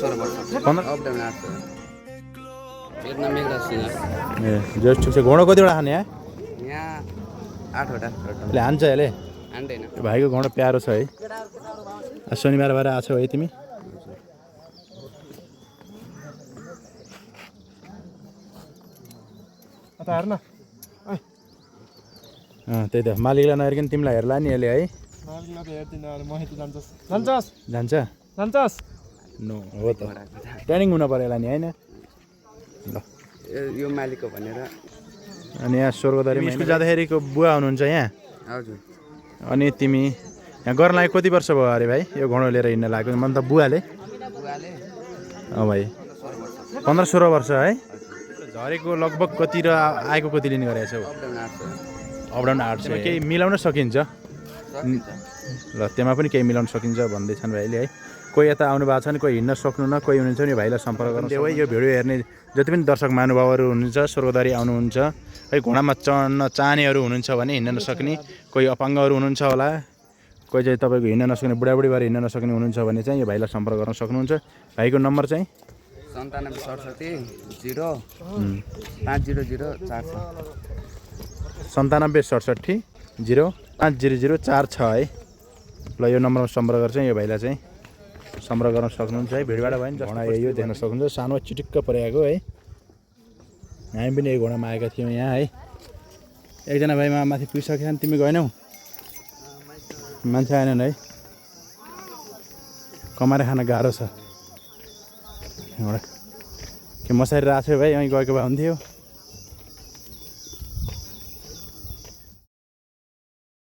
15-16 वर्ष 15 up down 800 एकदम मेघराज सिंह ए just ठिक छ घोडा कतिवटा खाने यहाँ यहाँ 8वटा यसले हान्छ यसले हान्दैन भाइको घोडा प्यारो छ है शनिबार भएर आएको छौ है तिमी त्यही त मालिकलाई नहेरिकन तिमीलाई हेर्ला नि यसले है जान्छ नो हो त ट्रेनिङ हुन पऱ्यो यसलाई नि होइन ल यो मालिकको भनेर अनि यहाँ स्वर्गदरी स्कुल जाँदाखेरिको बुवा हुनुहुन्छ यहाँ हजुर अनि तिमी यहाँ गर्न लागि कति वर्ष भयो अरे भाइ यो घोडा लिएर हिँड्न लाग्यो मन त बुवाले अँ भाइ 15-16 वर्ष है झरेको लगभग कति र आएको कति लिने गरेको छौ अप डाउन 800 केही मिलाउन सकिन्छ ल त्यसमा पनि केही मिलाउन सकिन्छ भन्दैछन् भाइले है कोही यता आउनु भएको छ भने कोही हिँड्न सक्नुहुन्न कोही हुनुहुन्छ भने भाइलाई सम्पर्क गर्नु है यो भिडियो हेर्ने जति पनि दर्शक महानुभावहरू हुनुहुन्छ स्वर्गदरी आउनुहुन्छ है घोडामा चढ्न चाहनेहरू हुनुहुन्छ भने हिँड्न नसक्ने कोही अपाङ्गहरू हुनुहुन्छ होला कोही चाहिँ तपाईँको हिँड्न नसक्ने बुढाबुढी भएर हिँड्न नसक्ने हुनुहुन्छ भने चाहिँ यो भाइलाई सम्पर्क गर्न सक्नुहुन्छ भाइको नम्बर चाहिँ 9767-05004 है ल यो नम्बरमा सम्पर्क गर्छ यो भाइलाई चाहिँ सम्पर्क गर्न सक्नुहुन्छ है भिडबाट भयो नि घोडा यो देख्न सक्नुहुन्छ सानो चिटिक्क परेको है हामी पनि यही घोडामा आएका थियौँ यहाँ है एकजना भाइमा माथि पुगिसकेका छन् तिमी गएनौ मान्छे आएनन् है कमाएर खान गाह्रो छ घोडा के मसारी राख्यो भाइ અહીં गएको भए हुन्थ्यो